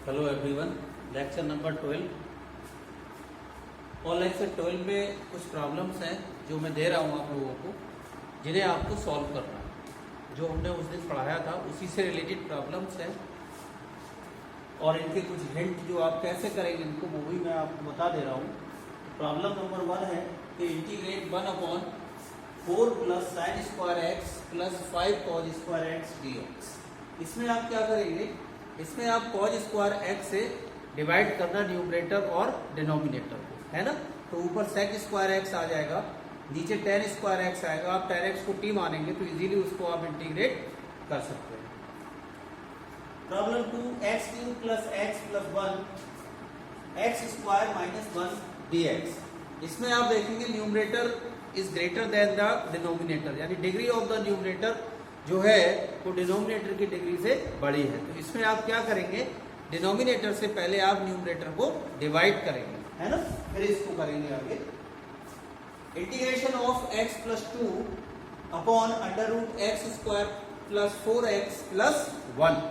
Hello everyone, lecture number 12 और lecture 12 में कुछ प्रॉब्लम्स हैं जो मैं दे रहा हूँ आप लोगों को, जिन्हें आपको सॉल्व करना है। जो हमने उस दिन पढ़ाया था उसी से रिलेटेड प्रॉब्लम्स हैं और इनके कुछ हिंट जो आप कैसे करेंगे इनको वो भी मैं आपको बता दे रहा हूँ। प्रॉब्लम नंबर 1 है कि integrate 1/4 plus sine square x plus 5 cause square x dx। इसमें आप क्या करेंगे, इसमें आप कॉज स्क्वायर एक्स से डिवाइड करना न्यूमरेटर और डिनोमिनेटर को, है ना। तो ऊपर सेक स्क्वायर एक्स आ जाएगा, नीचे टेन स्क्वायर एक्स आएगा। आप टेन एक्स को टी मानेंगे तो इजीली उसको आप इंटीग्रेट कर सकते हैं। Problem 2 x cube plus x plus 1 x square minus 1 dx। इसमें आप देखेंगे numerator is greater than the denominator, यानी डिग्री ऑफ द न्यूमरेटर जो है वो डिनोमिनेटर की डिग्री से बड़ी है। तो इसमें आप क्या करेंगे, डिनोमिनेटर से पहले आप न्यूमरेटर को डिवाइड करेंगे, है ना, फिर इसको करेंगे आगे। Integration of x plus 2 upon under root x square plus 4x plus 1।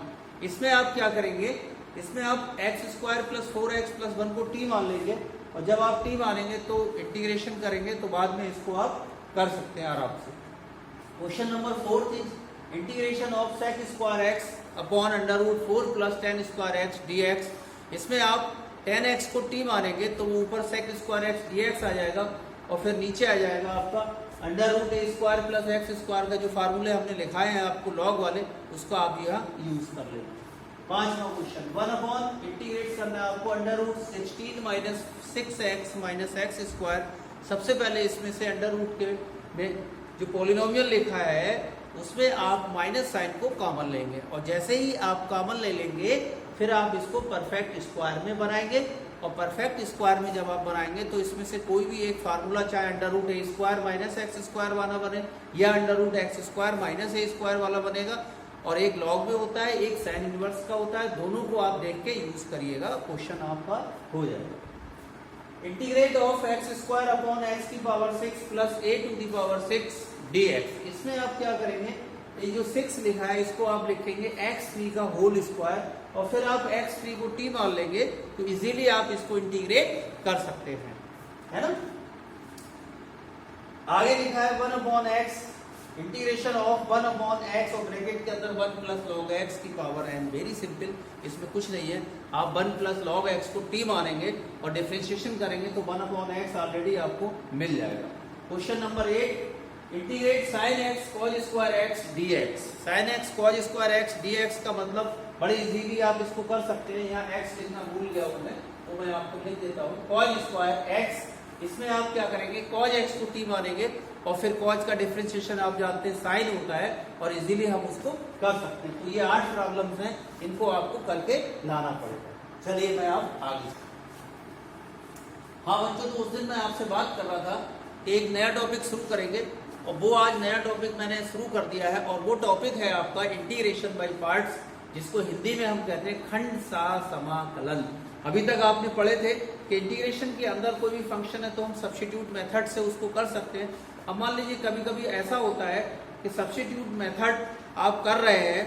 इसमें आप क्या करेंगे, इसमें आप x square plus 4x plus 1 को टी मान लेंगे और जब आप टी मानेंगे तो इंटीग्रेशन करेंगे तो बाद में इसको आप कर सकते हैं आराम से। Question number 4 is integration of sec square x upon under root 4 plus ten square x dx। इसमें आप 10x को t मानेंगे तो वो ऊपर सेक स्क्वायर एक्स dx आ जाएगा और फिर नीचे आ जाएगा आपका under root a square plus x square का जो फार्मूले हमने लिखाए हैं आपको लॉग वाले, उसको आप यहाँ यूज कर लेंगे। 5वां क्वेश्चन 1/, इंटीग्रेट करना है आपको under root 16 minus 6x minus x square. सबसे पहले इसमें से अंडर रूट के में जो पॉलिनोमियल लिखा है उसमें आप माइनस साइन को कॉमन लेंगे और जैसे ही आप कॉमन ले लेंगे फिर आप इसको परफेक्ट स्क्वायर में बनाएंगे और परफेक्ट स्क्वायर में जब आप बनाएंगे तो इसमें से कोई भी एक फार्मूला, चाहे under root a square minus x square वाला बने या under root x square minus a square वाला बनेगा। और एक लॉग में होता है, एक साइन इनवर्स का होता है, दोनों को आप देख के यूज करिएगा, क्वेश्चन आपका हो जाएगा। Integrate of x square upon x की power 6 plus a to the power 6 dx। इसमें आप क्या करेंगे, ये जो 6 लिखा है इसको आप लिखेंगे x3 का होल स्क्वायर और फिर आप x3 को t मान लेंगे तो इजीली आप इसको इंटीग्रेट कर सकते हैं, है ना। आगे लिखा है 1/x इंटीग्रेशन ऑफ 1/x और ब्रैकेट के अंदर 1 प्लस लॉग एक्स की पावर n। वेरी सिंपल, इसमें कुछ नहीं है। आप 1 प्लस लॉग एक्स को t मानेंगे और डिफरेंशिएशन करेंगे तो 1/x ऑलरेडी आपको मिल जाएगा। Question number 8 integrate sine x cos square x dx। Sine x cos square x dx का मतलब बड़े इजीली आप इसको कर सकते हैं। यहाँ x लिखना भूल गया हूं मैं, तो मैं आपको लिख देता हूँ कॉज स्क्वायर एक्स। इसमें आप क्या करेंगे, कॉज एक्स को t मानेंगे और फिर कॉज का डिफरेंशिएशन आप जानते हैं साइन होता है और इजीली हम उसको कर सकते हैं। तो ये 8 प्रॉब्लम्स हैं, इनको आपको करके लाना पड़ेगा। चलिए मैं आप आगे। हाँ बच्चों, तो उस दिन मैं आपसे बात कर रहा था कि एक नया टॉपिक शुरू करेंगे और वो आज नया टॉपिक मैंने शुरू कर दिया है और वो टॉपिक है आपका इंटीग्रेशन बाय पार्ट्स, जिसको हिंदी में हम कहते हैं खंड सा समाकलन। अभी तक आपने पढ़े थे कि इंटीग्रेशन के अंदर कोई भी फंक्शन है तो हम सब्स्टिट्यूट मेथड से उसको कर सकते हैं। अब मान लीजिए कभी कभी ऐसा होता है कि सब्स्टिट्यूट मेथड आप कर रहे हैं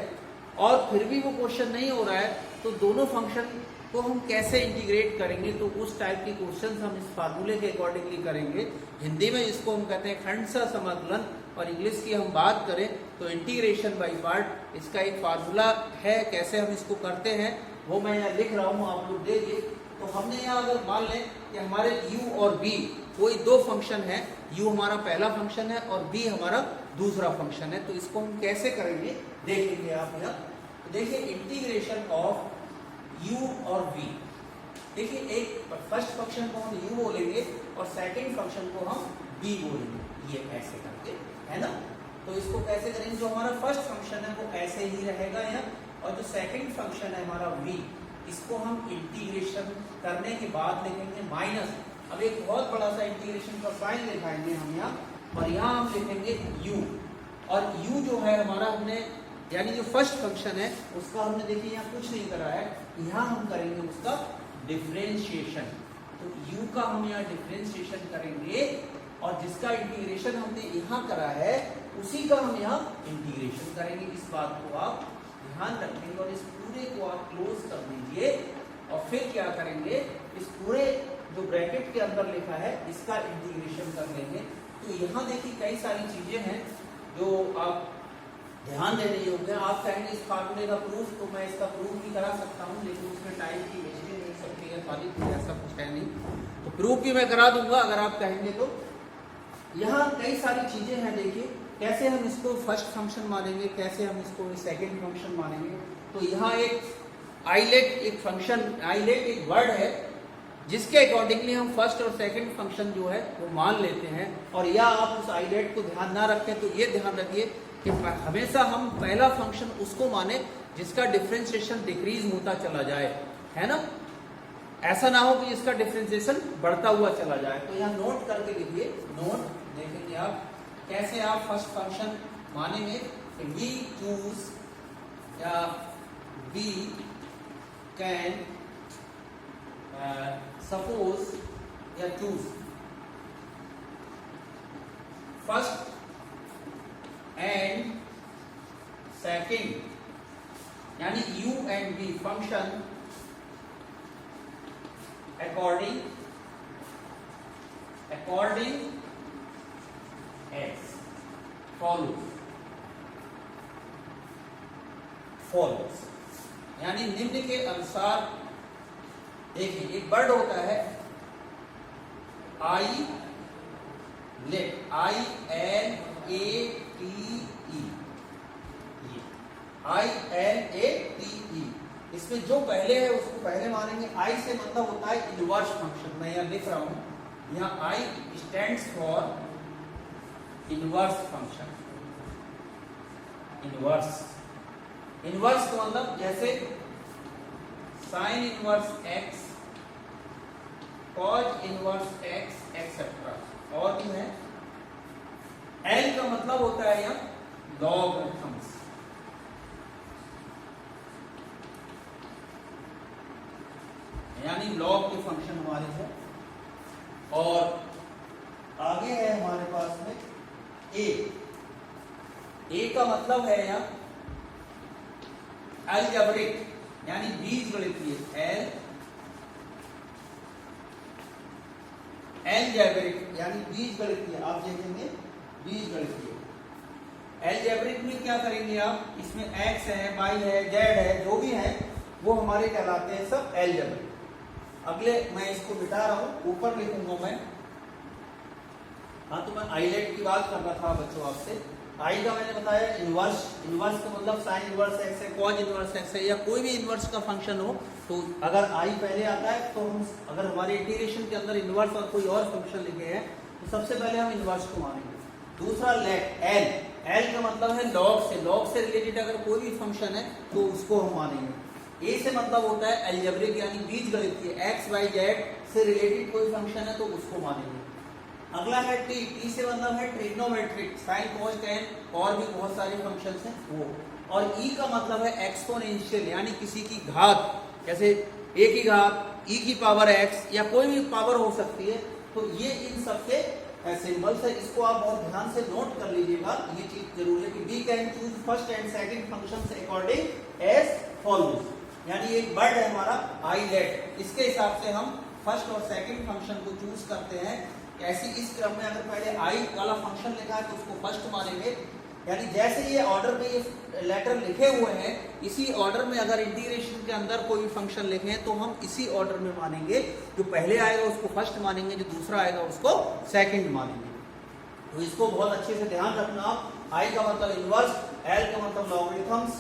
और फिर भी वो क्वेश्चन नहीं हो रहा है, तो दोनों फंक्शन को हम कैसे इंटीग्रेट करेंगे, तो उस टाइप के क्वेश्चन हम इस फार्मूले के अकॉर्डिंगली करेंगे। हिंदी में इसको हम कहते हैं खंड सा समाकलन और इंग्लिश की हम बात करें तो इंटीग्रेशन बाय पार्ट। इसका एक फार्मूला है, कैसे हम इसको करते हैं वो मैं यहाँ लिख रहा हूँ, आप लोग देखिए। तो हमने यहाँ अगर मान लें कि हमारे u और b कोई दो फंक्शन है, u हमारा पहला फंक्शन है और b हमारा दूसरा फंक्शन है, तो इसको हम कैसे करेंगे देखेंगे आप यहाँ। तो देखिए इंटीग्रेशन ऑफ u और v, देखिए एक फर्स्ट फंक्शन को हम u बोलेंगे और सेकंड फंक्शन को हम b बोलेंगे, ये ऐसे करके, है ना। तो इसको कैसे करेंगे, जो हमारा फर्स्ट फंक्शन है वो ऐसे ही रहेगा यहाँ और जो सेकंड फंक्शन है हमारा v, इसको हम इंटीग्रेशन करने के बाद लिखेंगे माइनस। अब एक बहुत बड़ा सा इंटीग्रेशन का साइन लिखाएंगे हम यहाँ और यहाँ हम लिखेंगे u और u जो है हमारा हमने यानी जो फर्स्ट फंक्शन है उसका हमने देखिए यहाँ कुछ नहीं करा है, यहाँ हम करेंगे उसका डिफरेंशिएशन। तो u का हम यहाँ डिफरेंशिएशन करेंगे और जिसका इंटीग्रेशन हमने यहाँ करा है उसी का हम यहाँ इंटीग्रेशन करेंगे। इस बात को आप ध्यान रखेंगे और इस पूरे को आप क्लोज कर दीजिए और फिर क्या करेंगे, इस पूरे जो ब्रैकेट के अंदर लिखा है इसका इंटीग्रेशन कर लेंगे। तो यहाँ देखिए कई सारी चीजें हैं जो आप ध्यान देने योग्य है। आप कहेंगे इस फार्मूले का प्रूफ, तो मैं इसका प्रूफ भी करा सकता हूँ, लेकिन उसमें टाइम की वेस्टेज हो सकती है खाली, तो ऐसा कुछ है नहीं, तो प्रूफ भी मैं करा दूंगा अगर आप कहेंगे तो। यहाँ कई सारी चीजें हैं, देखिए कैसे हम इसको फर्स्ट फंक्शन मानेंगे, कैसे हम इसको सेकेंड फंक्शन मानेंगे। तो यहाँ एक आइलेट एक फंक्शन, आइलेट एक वर्ड है जिसके अकॉर्डिंगली हम फर्स्ट और सेकंड फंक्शन जो है वो मान लेते हैं। और या आप उस आइलेट को ध्यान ना रखें तो ये ध्यान रखिए कि हमेशा हम पहला फंक्शन उसको माने जिसका डिफरेंशिएशन डिक्रीज होता चला जाए, है ना, ऐसा ना हो कि इसका डिफरेंशिएशन बढ़ता हुआ चला जाए। तो यहाँ नोट करके लिखिए, नोट देखेंगे आप कैसे आप फर्स्ट फंक्शन मानेंगे। वी चूज या वी कैन सपोज या चूज फर्स्ट एंड सेकंड यानी u and v function according x follows यानी निम्न के अनुसार। देखिए एक वर्ड होता है आई लेट, ILATE, इसमें जो पहले है उसको पहले मानेंगे। आई से मतलब होता है इनवर्स फंक्शन, मैं यहाँ लिख रहा हूं, यहाँ आई stands for inverse function. Inverse का मतलब जैसे sign inverse x, cause inverse x, etcetera, और भी है। L का मतलब होता है यहाँ लॉगरिथम्स, यानी लॉग के फंक्शन हमारे हैं। और आगे है हमारे पास में ए का मतलब है यहाँ अलजेब्रिक यानी बीजगणितीय, अलजेब्रिक यानी बीजगणितीय, आप देखेंगे बीजगणितीय। अलजेब्रिक में क्या करेंगे आप, इसमें x है, y है, z है, जो भी है वो हमारे कहलाते हैं सब अलजेब्रिक। अगले मैं इसको मिटा रहा हूं, ऊपर लिखूंगा मैं। हाँ, तो मैं आइलेट की बात कर रहा था बच्चों आपसे। आई का मैंने बताया इनवर्स, इनवर्स का मतलब साइन इनवर्स x है, कॉज इनवर्स x है, या कोई भी इनवर्स का फंक्शन हो। तो अगर आई पहले आता है तो हम अगर हमारे इंटीग्रेशन के अंदर इनवर्स और कोई और फंक्शन लिखे हैं तो सबसे पहले हम इनवर्स को मानेंगे। दूसरा लेट, एल का मतलब है लॉग से रिलेटेड अगर कोई भी फंक्शन है तो उसको हम मानेंगे। ए से मतलब होता है अलजेब्रिक यानी बीजगणितीय, एक्स वाई जेड से रिलेटेड कोई फंक्शन है तो उसको मानेंगे। अगला है टी से मतलब है ट्रिग्नोमेट्रिक, साइन कॉस टेन और भी बहुत सारे फंक्शंस हैं वो। और ई का मतलब है एक्सपोनेंशियल यानी किसी की घात, जैसे ए की घात, ई की पावर एक्स या कोई भी पावर हो सकती है। तो ये इन सबके सिंबल्स है, इसको आप बहुत ध्यान से नोट कर लीजिएगा, ये चीज जरूरी है कि we can choose first and second functions according as follows. यानी एक वर्ड है हमारा आइलेट, इसके हिसाब से हम फर्स्ट और सेकंड फंक्शन को चूज करते हैं। ऐसी इस क्रम में अगर पहले आई वाला फंक्शन लिखा है तो उसको फर्स्ट मानेंगे, यानी जैसे ये ऑर्डर में ये लेटर लिखे हुए हैं इसी ऑर्डर में अगर इंटीग्रेशन के अंदर कोई भी फंक्शन लिखे हैं तो हम इसी ऑर्डर में मानेंगे। जो पहले आएगा उसको फर्स्ट मानेंगे, जो दूसरा आएगा उसको सेकंड मानेंगे। तो इसको बहुत अच्छे से ध्यान रखना आप। आई का मतलब इनवर्स, एल का मतलब लॉगरिथम्स,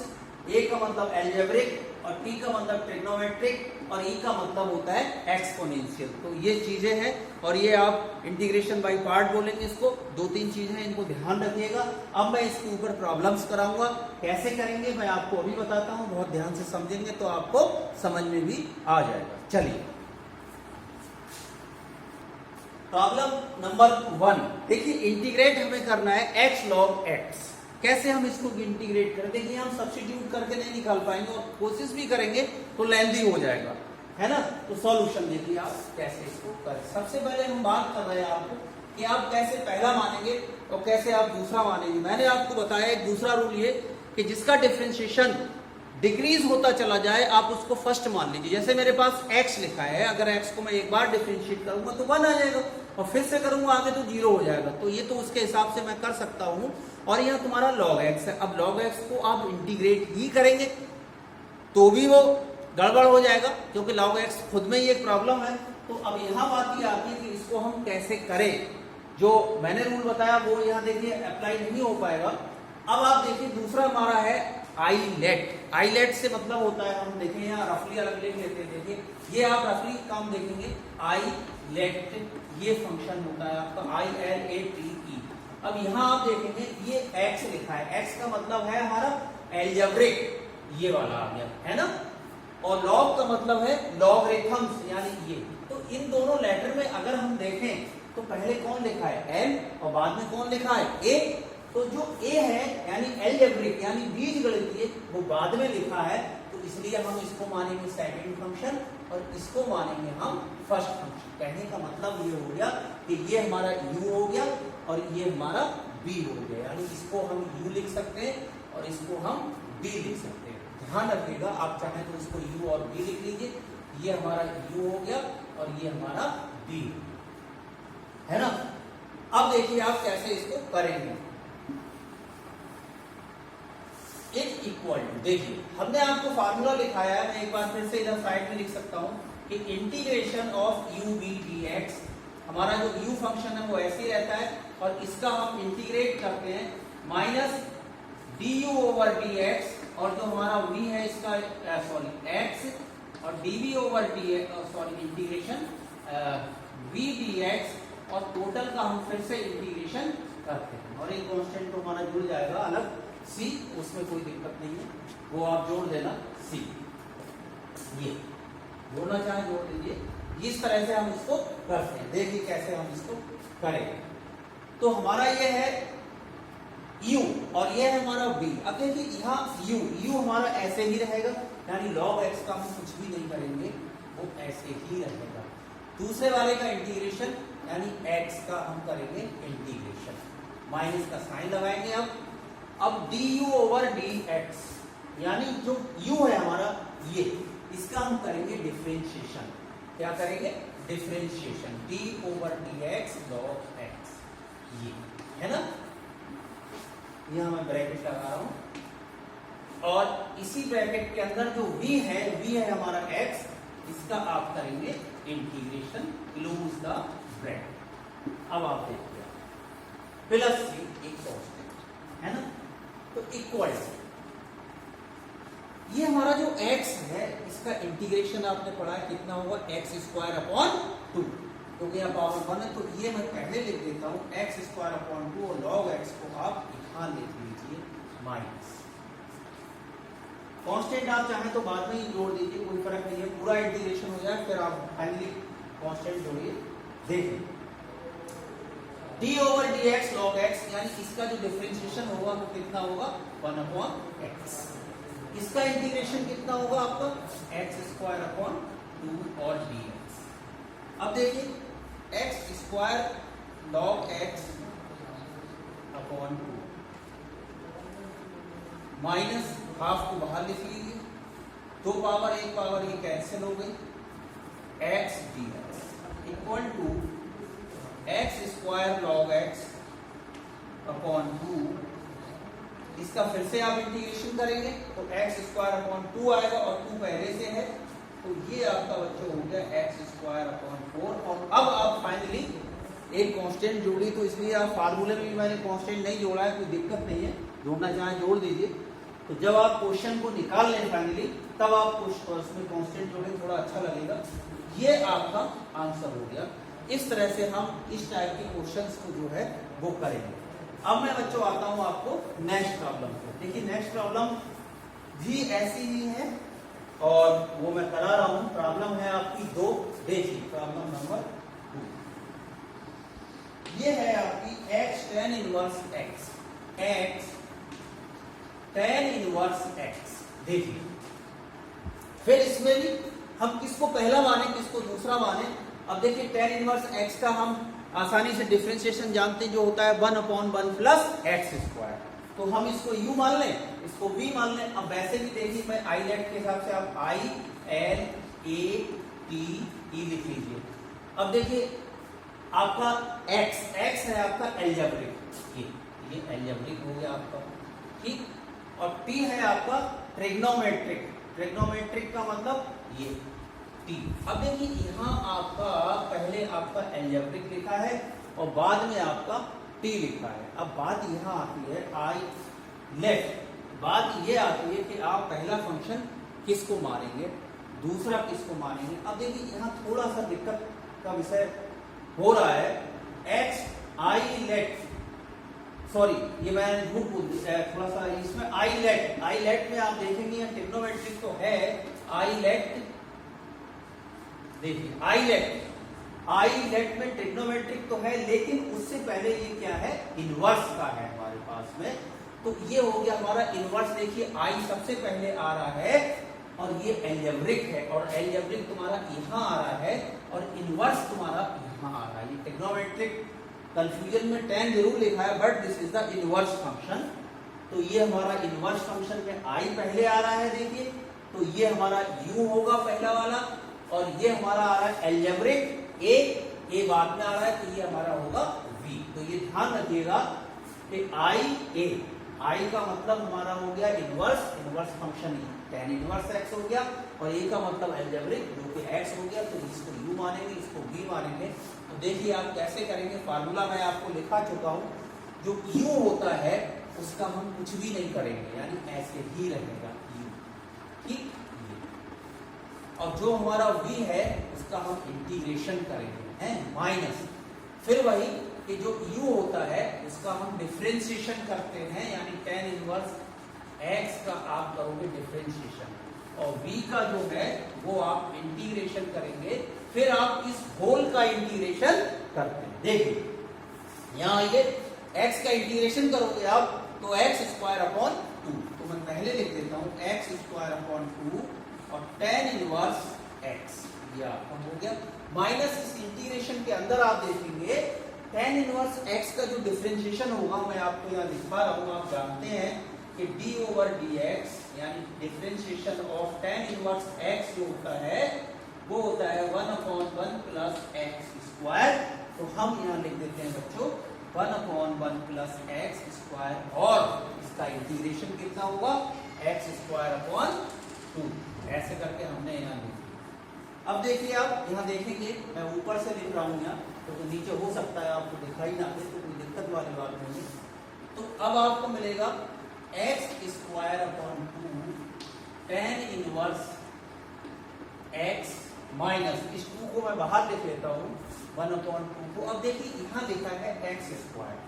ए का मतलब अलजेब्रिक और टी का मतलब ट्रिग्नोमेट्रिक और ई का मतलब होता है एक्सपोनेंशियल। तो ये चीजें हैं और ये आप इंटीग्रेशन बाय पार्ट बोलेंगे इसको। दो तीन चीजें हैं, इनको ध्यान रखिएगा। अब मैं इसके ऊपर प्रॉब्लम्स कराऊंगा, कैसे करेंगे मैं आपको अभी बताता हूं। बहुत ध्यान से समझेंगे तो आपको समझ में भी आ जाएगा। चलिए प्रॉब्लम नंबर 1 देखिए, इंटीग्रेट हमें करना है x log x। कैसे हम इसको इंटीग्रेट करें, देखिए हम सब्स्टिट्यूट करके नहीं निकाल पाएंगे और कोशिश भी करेंगे तो लेंथी हो जाएगा, है ना। तो सॉल्यूशन देखिए आप कैसे इसको करें। सबसे पहले हम बात कर रहे हैं आपको कि आप कैसे पहला मानेंगे और कैसे आप दूसरा मानेंगे। मैंने आपको बताया एक दूसरा रूल ये कि जिसका डिफरेंशिएशन डिक्रीज होता चला जाए आप उसको फर्स्ट मान लीजिए। जैसे मेरे पास x लिखा है, अगर x को मैं एक बार डिफरेंशिएट करूंगा तो 1 आ जाएगा और फिर से करूंगा आगे तो 0 हो जाएगा। तो ये तो उसके हिसाब से मैं कर सकता हूं। और यह तुम्हारा log x है। अब log x को आप इंटीग्रेट ही करेंगे तो भी वो गड़बड़ हो जाएगा, क्योंकि log x खुद में ही एक प्रॉब्लम है। तो अब यहाँ बात ये आती है कि इसको हम कैसे करें। जो मैंने रूल बताया वो यहाँ देखिए अप्लाई नहीं हो पाएगा। अब आप देखिए दूसरा हमारा है आईलेट। आईलेट से मतलब होता है, हम देखें यहाँ रफली अलग लिख लेते हैं। देखिए ये आप रफली काम देखेंगे, आईलेट ये फंक्शन होता है आपका ILATE। अब यहाँ आप देखेंगे ये x लिखा है, x का मतलब है हमारा एल्जेब्रिक, ये वाला आ गया है ना, और log का मतलब है लॉगरिथम्स यानी ये। तो इन दोनों लेटर में अगर हम देखें तो पहले कौन लिखा है l और बाद में कौन लिखा है a। तो जो a है यानी एल्जेब्रिक यानी बीजगणितीय वो बाद में लिखा है, तो इसलिए हम इसको मानेंगे सेकंड फंक्शन और इसको मानेंगे हम फर्स्ट फंक्शन। कहने का मतलब ये हो गया कि ये हमारा u हो गया और ये हमारा b हो गया, यानी इसको हम u लिख सकते हैं और इसको हम b लिख सकते हैं। ध्यान रखिएगा, आप चाहें तो इसको u और b लिख लीजिए। ये हमारा u हो गया और ये हमारा b है ना। अब देखिए आप कैसे इसको करेंगे। इज इक्वल टू, देखिए हमने आपको फार्मूला लिखाया है, मैं एक बार फिर से इधर साइड में लिख सकता हूं कि integration of u b dx, हमारा जो u फंक्शन है वो ऐसे ही रहता है और इसका हम इंटीग्रेट करते हैं माइनस du ओवर dx, और जो हमारा v है इसका x और dv over dx integration v dx, और टोटल का हम फिर से इंटीग्रेशन करते हैं और एक कांस्टेंट तो हमारा जुड़ जाएगा अलग c, उसमें कोई दिक्कत नहीं है, वो आप जोड़ देना c। ये जोड़ना चाहे जोड़ दीजिए। इस तरह से हम इसको करते हैं। देखिए कैसे हम इसको करेंगे। तो हमारा ये है u और ये है हमारा b। अब देखिए यहाँ u हमारा ऐसे ही रहेगा, यानी log x का हम कुछ भी नहीं करेंगे, वो ऐसे ही रहेगा। दूसरे वाले का इंटीग्रेशन यानी x का हम करेंगे इंटीग्रेशन, माइनस का साइन लगाएंगे। अब du ओवर dx यानी जो u है हमारा ये, इसका हम करेंगे डिफरेंशिएशन। क्या करेंगे? Differentiation, d over dx log x, ये है ना। यहां मैं ब्रैकेट लगा रहा हूं और इसी ब्रैकेट के अंदर जो v है हमारा x, इसका आप करेंगे इंटीग्रेशन, क्लोज द ब्रैकेट। अब आप देखिए प्लस c एक कांस्टेंट है ना, तो इक्वल ये हमारा जो x है इसका इंटीग्रेशन आपने पढ़ा है कितना होगा, x स्क्वायर अपॉन 2, क्योंकि यहाँ पावर 1 है तो ये मैं पहले लिख देता हूँ x स्क्वायर अपॉन 2 और log x को आप यहाँ लिख लीजिए माइनस। कांस्टेंट आप चाहें तो बाद में ही जोड़ दीजिए, कोई फर्क नहीं है, पूरा इंटीग्रेशन हो जाए फिर आप फाइनली कांस्टेंट जोड़िए। देखिए d over dx log x, यानी इसका जो डिफरेंशिएशन होगा वो कितना होगा 1 अपॉन x। इसका इंटीग्रेशन कितना होगा आपका x स्क्वायर अपॉन 2 और dx। अब देखिए x square log x upon 2 minus half को बाहर लिख लीजिए, 2 पावर 1 पावर ये कैंसिल हो गई, x dx equal to x square log x upon 2। इसका फिर से आप इंटीग्रेशन करेंगे तो x स्क्वायर अपॉन 2 आएगा और 2 पहले से है, तो ये आपका बच्चों हो गया x स्क्वायर अपॉन 4। और अब आप फाइनली एक कांस्टेंट जोड़ी, तो इसलिए आप फार्मूले में भी मैंने कांस्टेंट नहीं जोड़ा है, कोई दिक्कत नहीं है, जोड़ना चाहे जोड़ दीजिए। तो जब आप क्वेश्चन को निकाल लें फाइनली, तब आप उसमें कांस्टेंट जोड़ें, थोड़ा अच्छा लगेगा। ये आपका आंसर हो गया। इस तरह से हम इस टाइप के क्वेश्चंस को जो है वो करेंगे। अब मैं बच्चों आता हूं आपको नेक्स्ट प्रॉब्लम को। देखिए नेक्स्ट प्रॉब्लम भी ऐसी ही है और वो मैं करा रहा हूं। प्रॉब्लम है आपकी 2। देखिए प्रॉब्लम नंबर 2, ये है आपकी x tan inverse x, x tan inverse x। देखिए फिर इसमें भी हम किसको पहला माने किसको दूसरा माने। अब देखिए tan इनवर्स x का हम आसानी से डिफरेंशिएशन जानते हैं, जो होता है 1 अपॉन 1 प्लस x स्क्वायर। तो हम इसको u मान लें, इसको v मान लें। अब वैसे भी देखिए मैं आई लेट के हिसाब से आप I L A T E लिख लीजिए। अब देखिए आपका x है आपका एल्जेब्रिक, ये एल्जेब्रिक हो गया आपका, ठीक। और t है आपका ट्रिग्नोमेट्रिक, ट्रिग्नोमेट्रिक का मतलब ये t। अब देखिए यहाँ आपका पहले आपका एल्जेब्रिक लिखा है और बाद में आपका t लिखा है। अब बात यहाँ आती है आई लेट, बात ये आती है कि आप पहला फंक्शन किसको मारेंगे, दूसरा किसको मारेंगे। अब देखिए यहाँ थोड़ा सा दिक्कत का विषय हो रहा है। एक्स आई लेट, सॉरी ये मैं झूठ बोल दिया थोड़ा सा, इसमें आई लेट में आप देखेंगे ट्रिग्नोमेट्रिक तो है आई लेट, देखिए आई लेट में ट्रिग्नोमेट्रिक तो है, लेकिन उससे पहले ये क्या है, इनवर्स का है हमारे पास में। तो ये हो गया हमारा इनवर्स। देखिए आई सबसे पहले आ रहा है और ये एल्जेब्रिक है, और एल्जेब्रिक तुम्हारा यहाँ आ रहा है और इनवर्स तुम्हारा यहाँ आ रहा है। ये ट्रिग्नोमेट्रिक कंफ्यूजन में tan जरूर लिखा है, but this is the inverse function. तो ये हमारा इनवर्स फंक्शन में आई पहले आ रहा है, देखिए तो ये हमारा u होगा पहला वाला, और ये हमारा आ रहा है एल्जेब्रिक ए बाद में आ रहा है, तो ये हमारा होगा v। तो ये ध्यान रखिएगा कि आई का मतलब हमारा हो गया inverse function tan inverse x हो गया, और a का मतलब एल्जेब्रिक जो कि x हो गया, तो इसको u मानेंगे, इसको v मानेंगे। तो देखिए आप कैसे करेंगे, फार्मूला मैं आपको लिखा चुका हूं। जो u होता है उसका हम कुछ भी नहीं करेंगे, यानी ऐसे ही रहेगा u, ठीक। और जो हमारा v है उसका हम इंटीग्रेशन करेंगे, हैं माइनस, फिर वही कि जो u होता है उसका हम डिफरेंशिएशन करते हैं, यानी tan इनवर्स x का आप करोगे डिफरेंशिएशन, और v का जो है वो आप इंटीग्रेशन करेंगे, फिर आप इस होल का इंटीग्रेशन करते हैं। देखिए यहाँ आइए, x का इंटीग्रेशन करोगे आप तो x स्क्वायर अपॉन 2, तो मैं पहले लिख देता हूँ x स्क्वायर अपॉन 2 और tan इनवर्स x, ये आपका हो गया, माइनस इस इंटीग्रेशन के अंदर आप देखेंगे tan इनवर्स x का जो डिफरेंशिएशन होगा, मैं आपको यहाँ लिखवा रहा हूँ, आप जानते हैं कि d ओवर dx यानी differentiation of tan inverse x जो होता है वो होता है 1/1 प्लस x स्क्वायर। तो हम यहाँ लिख देते हैं बच्चों 1/1 प्लस x स्क्वायर, और इसका इंटीग्रेशन कितना होगा x स्क्वायर अपॉन 2, ऐसे करके हमने यहाँ लिख दिया। अब देखिए आप यहाँ देखेंगे, मैं ऊपर से लिख रहा हूँ यहाँ, तो नीचे हो सकता है आपको दिखाई ना दे, तो कोई दिक्कत वाली बात नहीं है। तो अब आपको मिलेगा x square upon 2 tan inverse x minus इस 2 को मैं बाहर लिख लेता हूँ 1/2 को। अब देखिए यहाँ लिखा है x स्क्वायर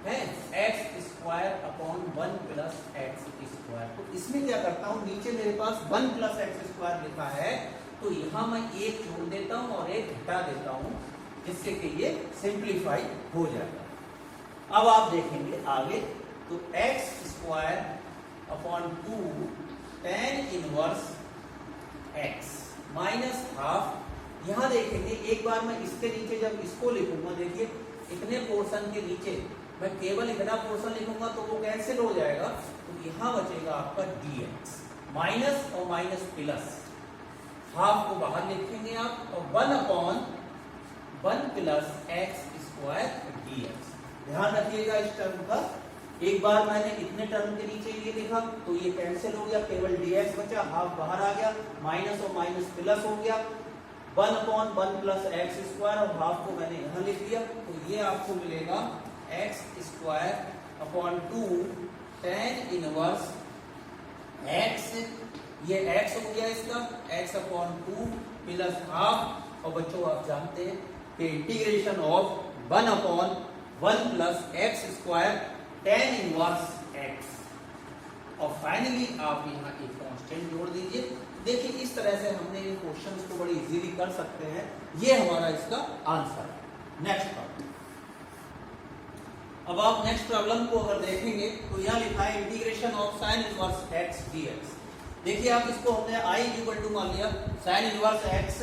है, x square upon 1 plus x square. तो इसमें क्या करता हूँ, नीचे मेरे पास 1 प्लस x स्क्वायर लिखा है, तो यहाँ मैं एक जोड़ देता हूँ और एक घटा देता हूँ, जिससे कि ये सिंप्लीफाई हो जाएगा। अब आप देखेंगे आगे, तो x square upon 2 tan inverse x minus half. यहाँ देखेंगे एक बार मैं इसके नीचे जब इसको लिखूंगा, देखिए इतने पोर्शन के नीचे मैं केवल इतना पोर्शन लिखूंगा तो वो कैंसिल हो जाएगा, तो यहाँ बचेगा आपका dx, माइनस और माइनस प्लस, हाफ को बाहर लिखेंगे आप, और 1/1 प्लस x स्क्वायर dx। ध्यान रखिएगा इस टर्म का, एक बार मैंने इतने टर्म के नीचे ये लिखा तो ये कैंसिल हो गया, केवल dx बचा, हाफ बाहर आ गया, माइनस और माइनस प्लस हो गया, 1/1 प्लस x स्क्वायर, और हाफ को मैंने यहाँ लिख दिया, तो ये आपको मिलेगा x square upon 2 tan inverse x, ये x हो गया इसका, x अपॉन 2 प्लस हाफ, और बच्चों आप जानते हैं कि integration of 1/1 plus x square tan inverse x, और फाइनली आप यहाँ एक कांस्टेंट जोड़ दीजिए। देखिए इस तरह से हमने इन क्वेश्चंस को बड़ी इजीली कर सकते हैं, ये हमारा इसका आंसर है। नेक्स्ट प्रॉब्लम, अब आप नेक्स्ट प्रॉब्लम को अगर देखेंगे तो यहाँ लिखा है integration of sin inverse x dx। देखिए आप इसको हमने i इक्वल टू मान लिया sin inverse x,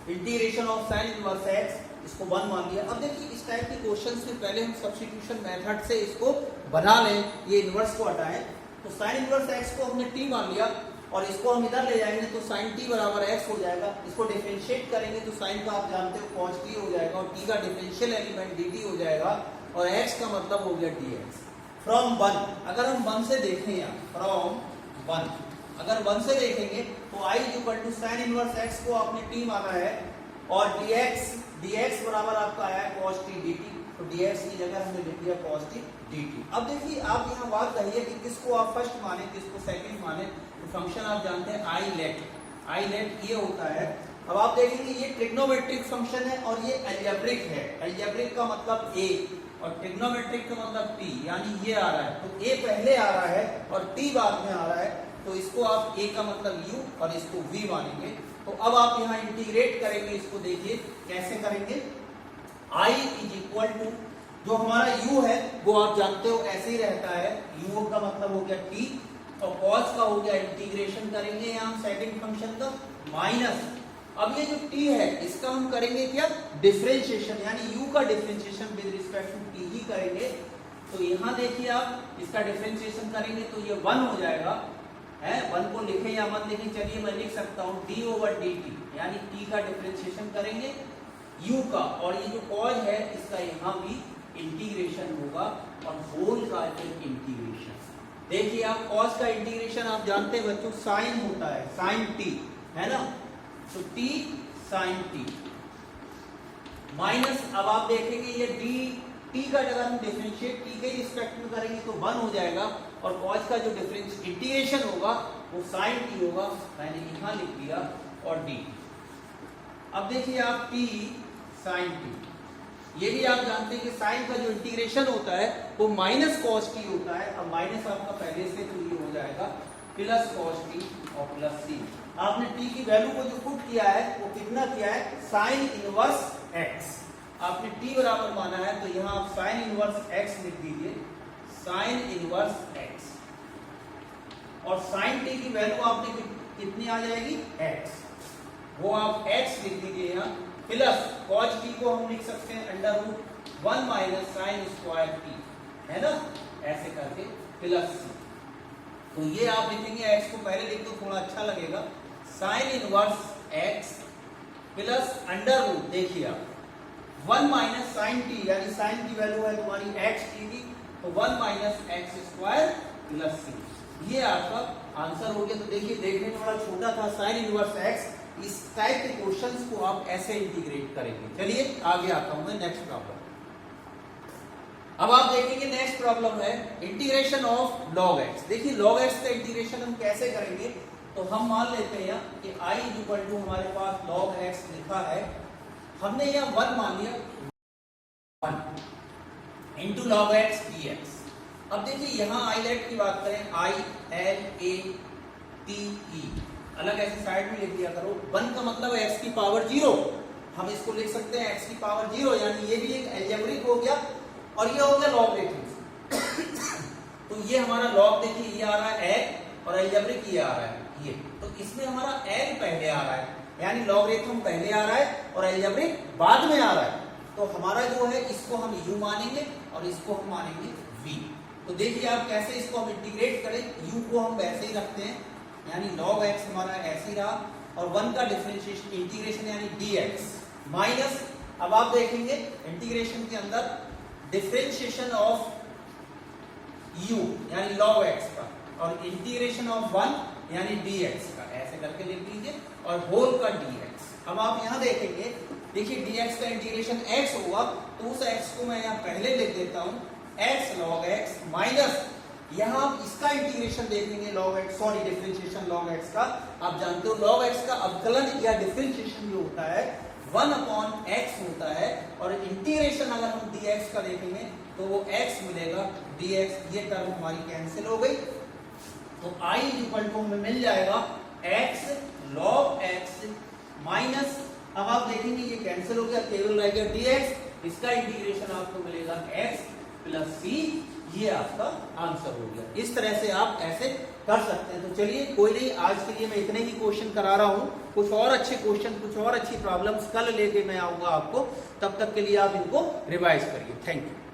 integration of sin inverse x, इसको 1 मान लिया। अब देखिए इस टाइप के क्वेश्चंस में पहले हम सब्स्टिट्यूशन मेथड से इसको बना लें, ये इनवर्स को हटाएं, तो साइन इनवर्स एक्स को हमने टी मान लिया और इसको हम इधर ले जाएंगे तो साइन टी बराबर एक्स हो जाएगा। इसको डिफरेंशिएट करेंगे तो साइन का आप जानते हो कॉस टी हो जाएगा और टी का डिफरेंशियल एलिमेंट डी टी हो जाएगा और एक्स का मतलब हो गया डी एक्स। फ्रॉम वन, अगर हम वन से देखें यहाँ फ्रॉम वन, अगर वन से देखेंगे तो I equal to sine inverse x को आपने टी माना है और dx बराबर आपका आया है cos t dt, तो dx की जगह हमने लिख दिया cos t dt। अब देखिए आप यहाँ बात कहिए कि किसको आप फर्स्ट माने किसको सेकंड माने, तो फंक्शन आप जानते हैं आई लेट ये होता है। अब आप देखेंगे ये ट्रिग्नोमेट्रिक फंक्शन है और ये अलजेब्रिक है। अलजेब्रिक का मतलब a और ट्रिग्नोमेट्रिक का मतलब t, यानी ये आ रहा है तो a पहले आ रहा है और t बाद में आ रहा है, तो इसको आप a का मतलब u और इसको v मानेंगे। तो अब आप यहाँ इंटीग्रेट करेंगे, इसको देखिए कैसे करेंगे। I इज इक्वल टू जो हमारा u है वो आप जानते हो ऐसे ही रहता है, u का मतलब हो गया t और cos का हो गया इंटीग्रेशन करेंगे यहाँ सेकंड फंक्शन का माइनस, अब ये जो t है इसका हम करेंगे क्या डिफरेंशिएशन, यानी u का differentiation with respect to t ही करेंगे। तो यहाँ देखिए आप इसका डिफरेंशिएशन करेंगे तो ये 1 हो जाएगा है, 1 को लिखें या मत लिखें, चलिए मैं लिख सकता हूँ d ओवर dt, यानी t का डिफरेंशिएशन करेंगे u का और ये जो cos है इसका यहाँ भी इंटीग्रेशन होगा और होल का फिर इंटीग्रेशन। देखिए आप cos का इंटीग्रेशन आप जानते हैं बच्चों साइन होता है, साइन t है ना, तो t साइन t माइनस, अब आप देखेंगे ये t का अगर हम डिफरेंशिएट t के रिस्पेक्ट में करेंगे तो 1 हो जाएगा और cos का जो डिफरेंस इंटीग्रेशन होगा वो sin t होगा, मैंने यहाँ लिख दिया और dt। अब देखिए आप t sin t, ये भी आप जानते हैं कि sin का जो इंटीग्रेशन होता है वो माइनस cos t होता है। अब माइनस आपका पहले से तो ये हो जाएगा प्लस cos t और प्लस c। आपने t की वैल्यू को जो पुट किया है वो कितना किया है sin इनवर्स x, आपने t बराबर माना है तो यहाँ आप sin इनवर्स x लिख दीजिए, sin इनवर्स x और sin t की वैल्यू आपने कितनी आ जाएगी x, वो आप x लिख दीजिए यहाँ प्लस cos t को हम लिख सकते हैं under root 1 minus sine square t, है ना, ऐसे करके प्लस c। तो ये आप लिखेंगे x को पहले लिख दो थोड़ा अच्छा लगेगा, sine inverse x plus under root, देखिए आप 1 माइनस साइन t, यानी साइन की वैल्यू है तुम्हारी x t की, तो 1 minus x square plus c, ये आपका आंसर हो गया। तो देखिए देखने में बड़ा छोटा था साइन इनवर्स x, इस टाइप के क्वेश्चंस को आप ऐसे इंटीग्रेट करेंगे। चलिए आगे आता हूं मैं नेक्स्ट प्रॉब्लम। अब आप देखेंगे नेक्स्ट प्रॉब्लम है इंटीग्रेशन ऑफ log x। देखिए log x का इंटीग्रेशन हम कैसे करेंगे, तो हम मान लेते हैं कि i इक्वल टू हमारे पास log x लिखा है, हमने यहाँ 1 मान लिया, 1 इंटू log x dx। अब देखिए यहाँ आई लेट की बात करें, I L A T E अलग ऐसे साइड में लिख दिया करो। 1 का मतलब है x की पावर 0, हम इसको लिख सकते हैं x की पावर 0, यानी ये भी एक अलजेब्रिक हो गया और ये हो गया लॉगरिथम। तो ये हमारा लॉग देखिए ये आ रहा है n और अलजेब्रिक ये आ रहा है ये, तो इसमें हमारा n पहले आ रहा है, यानी लॉगरिथम पहले आ रहा है और अलजेब्रिक बाद में आ रहा है। तो हमारा जो है इसको हम u मानेंगे और इसको हम मानेंगे v। तो देखिए आप कैसे इसको हम इंटीग्रेट करें, u को हम वैसे ही रखते हैं, यानी log x हमारा ऐसे ही रहा और 1 का डिफरेंशिएशन इंटीग्रेशन यानी dx माइनस, अब आप देखेंगे इंटीग्रेशन के अंदर डिफरेंशिएशन ऑफ u यानी log x का और इंटीग्रेशन ऑफ 1 यानी dx का, ऐसे करके लिख लीजिए और होल का dx। अब आप यहाँ देखेंगे, देखिए dx का इंटीग्रेशन x होगा तो उस x को मैं यहाँ पहले लिख देता हूँ x log x माइनस, यहाँ आप इसका इंटीग्रेशन देखेंगे log x, sorry differentiation log x का। आप जानते हो log x का अवकलन या डिफरेंशिएशन जो होता है 1 अपॉन x होता है और इंटीग्रेशन अगर हम dx का देखेंगे तो वो x मिलेगा dx, ये टर्म हमारी कैंसिल हो गई। तो i इक्वल टू हमें मिल जाएगा x log x माइनस, अब आप देखेंगे ये कैंसिल हो गया, केवल रह गया dx, इसका इंटीग्रेशन आपको मिलेगा x प्लस c, ये आपका आंसर हो गया। इस तरह से आप ऐसे कर सकते हैं। तो चलिए कोई नहीं, आज के लिए मैं इतने ही क्वेश्चन करा रहा हूँ, कुछ और अच्छे क्वेश्चन कुछ और अच्छी प्रॉब्लम्स कल लेके मैं आऊंगा आपको, तब तक के लिए आप इनको रिवाइज करिए। Thank you.